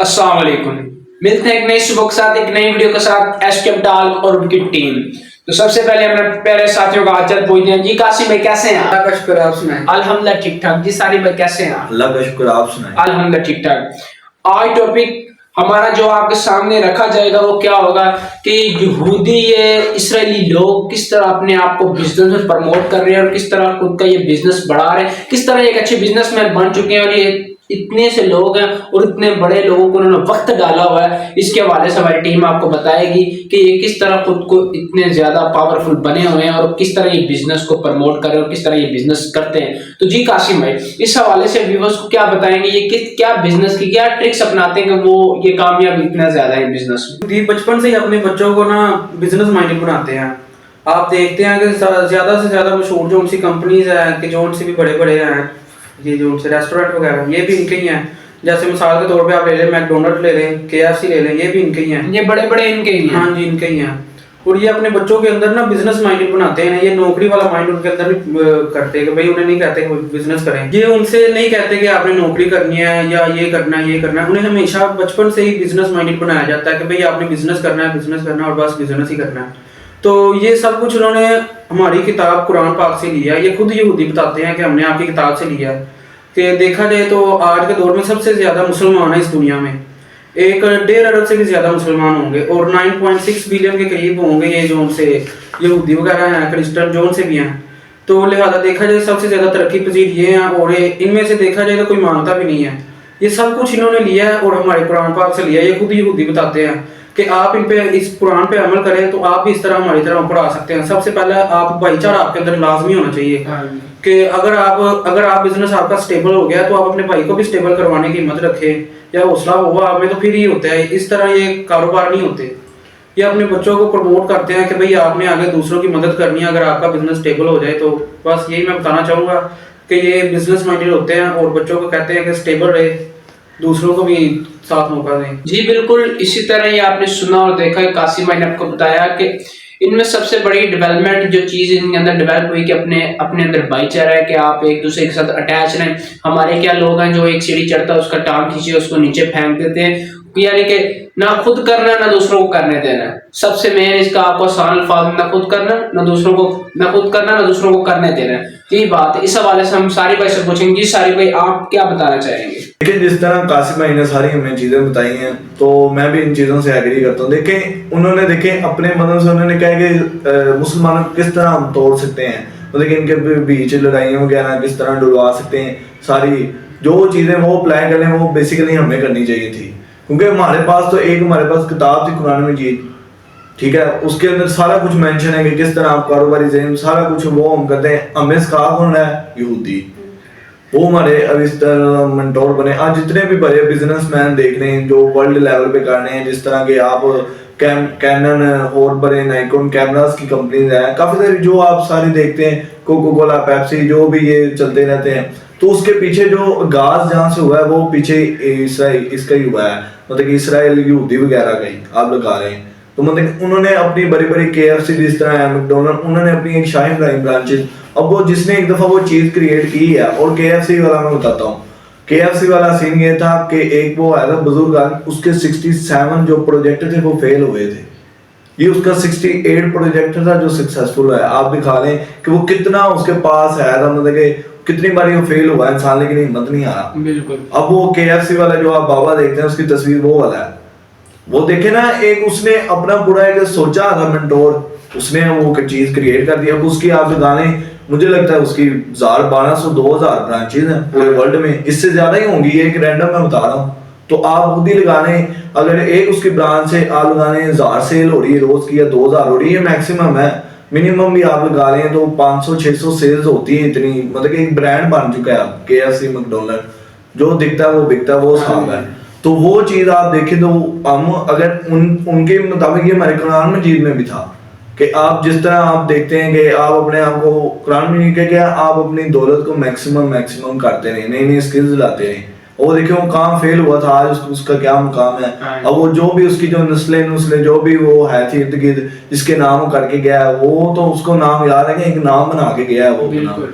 अस्सलाम वालेकुम। मिलते हैं एक नई सुबह के साथ, एक नई वीडियो के साथ एसके डाल और उनकी टीम। तो सबसे पहले हमने पहले साथियों का हालचाल पूछते हैं। जी कासिम भाई कैसे हैं? अल्लाह का शुक्र, आप सुनाएं। अल्हम्दुलिल्लाह ठीक ठाक। जी सारी भाई कैसे हैं? अल्लाह का शुक्र, आप सुनाएं। अल्हम्दुलिल्लाह ठीक ठाक। आज टॉपिक हमारा जो आपके सामने रखा जाएगा वो क्या होगा कि यहूदी ये इसराइली लोग किस तरह अपने आप को बिजनेस में प्रमोट कर रहे हैं और किस तरह खुद का ये बिजनेस बढ़ा रहे हैं, किस तरह एक अच्छे बिजनेसमैन बन चुके हैं और ये इतने से लोग हैं और इतने बड़े लोगों को उन्होंने वक्त डाला हुआ है। इसके हवाले से हमारी टीम आपको बताएगी कि ये किस तरह खुद को इतने ज्यादा पावरफुल बने हुए हैं और किस तरह ये बिजनेस को प्रमोट कर रहे हैं और किस तरह ये बिजनेस करते हैं। तो जी कासिम भाई इस हवाले से व्यूअर्स को क्या बताएंगे, ये क्या बिजनेस की क्या ट्रिक्स अपनाते हैं कि वो ये कामयाब इतना ज्यादा है बिजनेस में? बचपन से ही अपने बच्चों को ना बिजनेस माइंडेड बनाते हैं। आप देखते हैं कि ज्यादा से ज्यादा मशहूर जो उनसी कंपनीज हैं कि जो उनसे भी बड़े बड़े हैं, ये जो उनसे रेस्टोरेंट वगैरह ये भी इनके ही हैं। जैसे मिसाल के तौर पे आप ले लें मैकडोनल्ड ले लें, KFC ले लें, ये भी इनके ही हैं। ये बड़े बड़े इनके ही हैं। हाँ जी, इनके ही हैं। और ये अपने बच्चों के अंदर ना बिजनेस माइंडेड बनाते हैं। ये नौकरी वाला माइंड उनके अंदर भी करते हैं कि भाई उन्हें नहीं कहते कि बिजनेस करें। ये उनसे नहीं कहते कि आपने नौकरी करनी है या ये करना है ये करना है। उन्हें हमेशा बचपन से ही बिजनेस माइंडेड बनाया जाता है कि भाई आपने बिजनेस करना है और बस बिजनेस ही करना है। तो ये सब कुछ उन्होंने हमारी किताब कुरान पाक से लिया। ये खुद यहूदी बताते हैं कि हमने आपकी किताब से लिया है। कि देखा जाए तो आज के दौर में सबसे ज्यादा मुसलमान है इस दुनिया में। 1.5 अरब से भी ज्यादा मुसलमान होंगे और 9.6 बिलियन के करीब होंगे ये जो उनसे यहूदी वगैरह हैं, क्रिश्चियन जो उनसे भी हैं। तो लिहाजा देखा जाए सबसे ज्यादा तरक्की पजीर ये हैं और इनमें से देखा जाए तो कोई मानता भी नहीं है। ये सब कुछ इन्होंने लिया है और हमारे कुरान पाक से लिया है। ये खुद यहूदी बताते हैं कि आप इन पे इस कुरान पे अमल करें तो आप भी इस तरह हमारी तरह ऊपर आ सकते हैं। सबसे पहले आप भाईचारा आपके अंदर लाजमी होना चाहिए कि अगर आप बिजनेस आपका स्टेबल हो गया तो आप अपने भाई को भी स्टेबल करवाने की हिम्मत रखें या हौसला हुआ आप में, तो फिर ही होता है। इस तरह ये कारोबार नहीं होते। ये अपने बच्चों को प्रमोट करते हैं कि भाई आपने आगे दूसरों की मदद करनी है अगर आपका बिजनेस स्टेबल हो जाए। तो बस यही मैं बताना चाहूँगा कि ये बिजनेस माइंडेड होते हैं और बच्चों को कहते हैं कि स्टेबल रहे, दूसरों को भी साथ मौका दें। जी बिल्कुल इसी तरह ही आपने सुना और देखा। कासिम भाई ने आपको बताया कि इनमें सबसे बड़ी डेवलपमेंट जो चीज इनके अंदर डेवलप हुई कि अपने अंदर भाईचारा है कि आप एक दूसरे के साथ अटैच रहें। हमारे क्या लोग हैं जो एक सीढ़ी चढ़ता है उसका टांग खींचे उसको नीचे फेंक देते हैं, यानी कि ना खुद करना ना दूसरों को करने देना। सबसे मेन इसका आपको आसान अल्फाज, ना खुद करना ना दूसरों को करने देना। यही बात है। इस हवाले से हम सारी भाई से पूछेंगे। जी सारी भाई आप क्या बताना चाहेंगे? देखिए जिस तरह कासिम भाई ने सारी हमें चीजें बताई हैं तो मैं भी इन चीजों से एग्री करता हूँ। देखें अपने मतलब से उन्होंने कहा कि मुसलमानों को किस तरह हम तोड़ सकते हैं, मतलब इनके बीच लड़ाइयों वगैरह किस तरह डुलवा सकते हैं। सारी जो चीजें वो प्लान करें वो बेसिकली हमें करनी चाहिए थी, क्योंकि हमारे पास किताब थी कुरान मजीद, ठीक है। उसके अंदर सारा कुछ मेंशन है कि किस तरह आप कारोबारी ज़हन सारा कुछ वो हम करते हैं। हमें सिखा कौन है? यहूदी। वो हमारे अब इस तरह मेंटोर बने। आज जितने भी बड़े बिजनेसमैन देख रहे हैं जो वर्ल्ड लेवल पे कर रहे हैं, जिस तरह के आप कैनन और बड़े नाइकॉन कैमरास की कंपनीज हैं, काफी सारी जो आप सारी देखते हैं, कोको कोला, पेप्सी, जो भी ये चलते रहते हैं। तो उसके पीछे जो गाज जहाँ से हुआ है वो पीछे इसराइल इसका ही हुआ है, मतलब कि इसराइल यहूदी वगैरह का ही आप लगा रहे हैं। तो मतलब उन्होंने अपनी बड़ी बड़ी KFC जिस तरह है, मैकडोनल्ड, उन्होंने अपनी एक शाही फ्राइंग ब्रांचेस। अब वो जिसने एक दफा वो चीज क्रिएट की है, और KFC वाला मैं बताता हूँ। KFC वाला सीन ये था कि एक वो आया था बुजुर्ग, उसके 67 जो प्रोजेक्ट थे वो फेल हुए थे। ये उसका 68 प्रोजेक्ट था जो सक्सेसफुल है। आप दिखा रहे हैं कि वो कितना उसके पास है, मतलब कि कितनी बार वो फेल हुआ इंसान लेकिन हिम्मत नहीं आ रहा। बिल्कुल। अब वो KFC वाला जो आप बाबा देखते हैं उसकी तस्वीर वो वाला है। वो देखे ना, एक उसने अपना पूरा एक सोचा था मेंटोर, उसने वो चीज क्रिएट कर दी। अब उसकी आप गाने, मुझे लगता है उसकी 1200-2000 ब्रांचेज हैं पूरे वर्ल्ड में, इससे ज्यादा ही होंगी, एक रैंडम मैं बता रहा हूँ। तो आप खुद ही लगाने, अगर एक उसकी ब्रांच से आप लगाने 1000 सेल हो रही है रोज की या 2000 हो रही है, मैक्सिमम है। मिनिमम भी आप लगा रहे हैं तो 500-600 सेल्स होती है इतनी, मतलब कि एक ब्रांड बन चुका है KFC, मैकडोनल्ड, जो दिखता है वो बिकता है, वो साफ है। तो वो चीज आप देखें तो हम अगर उनके मुताबिक, ये हमारे कुरान मजीद में भी था कि आप जिस तरह आप देखते हैं कि आप अपने आप को, कुरान में नहीं कह गया आप अपनी दौलत को मैक्सिमम करते रहे, नई नई स्किल्स लाते रहे। और देखिए वो काम फेल हुआ था, आज उसका क्या मुकाम है। अब वो जो भी उसकी जो नस्लें जो भी वो है थी इर्द गिर्द जिसके नाम करके गया है, वो तो उसको नाम याद है कि एक नाम बना के गया है वो।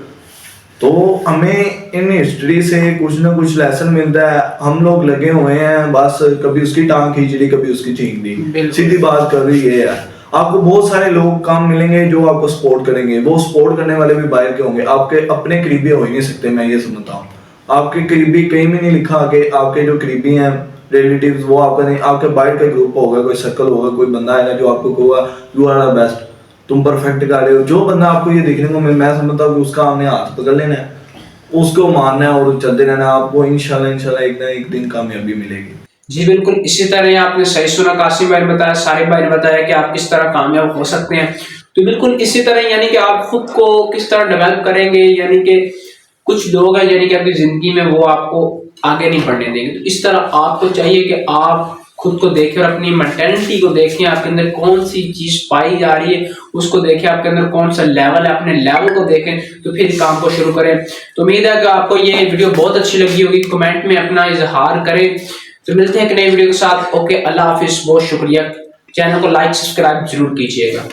तो हमें इन हिस्ट्री से कुछ ना कुछ लेसन मिलता है। हम लोग लगे हुए हैं बस, कभी उसकी टांग खींच ली, कभी उसकी छीन ली, बिल्कुल। सीधी बात कर रही है यार। आपको बहुत सारे लोग काम मिलेंगे जो आपको सपोर्ट करेंगे, वो सपोर्ट करने वाले भी बाहर के होंगे, आपके अपने करीबी हो ही नहीं सकते। मैं ये समझता हूँ आपके करीबी कहीं भी नहीं लिखा कि आपके जो करीबी हैं रिलेटिव्स वो आपका नहीं, आपके बाहर का ग्रुप होगा, कोई सर्कल होगा, कोई बंदा आएगा जो आपको कहेगा यू आर द बेस्ट, तुम परफेक्ट कर रहे हो। जो बंदा आपको ये देखने को मैं समझता हूँ कि उसका हमने हाथ पकड़ लेना है, उसको मारना है और चलते रहना, आपको इंशाल्लाह एक ना एक दिन कामयाबी मिलेगी। जी बिल्कुल, इसी तरह आपने सही सुना, कासिम भाई ने बताया, सारे भाई ने बताया कि आप किस तरह कामयाब हो सकते हैं। तो बिल्कुल इसी तरह यानी कि आप खुद को किस तरह डेवलप करेंगे, यानी कि कुछ लोग हैं यानी कि आपकी जिंदगी में वो आपको आगे नहीं बढ़ने देंगे। तो इस तरह आपको चाहिए कि आप खुद को देखें और अपनी मेंटेलिटी को देखें, आपके अंदर कौन सी चीज पाई जा रही है उसको देखें, आपके अंदर कौन सा लेवल है, अपने लेवल को देखें, तो फिर काम को शुरू करें। तो उम्मीद है कि आपको ये वीडियो बहुत अच्छी लगी होगी, कमेंट में अपना इजहार करें। तो मिलते हैं एक नई वीडियो के साथ। ओके, अल्लाह हाफिज, बहुत शुक्रिया। चैनल को लाइक सब्सक्राइब जरूर कीजिएगा।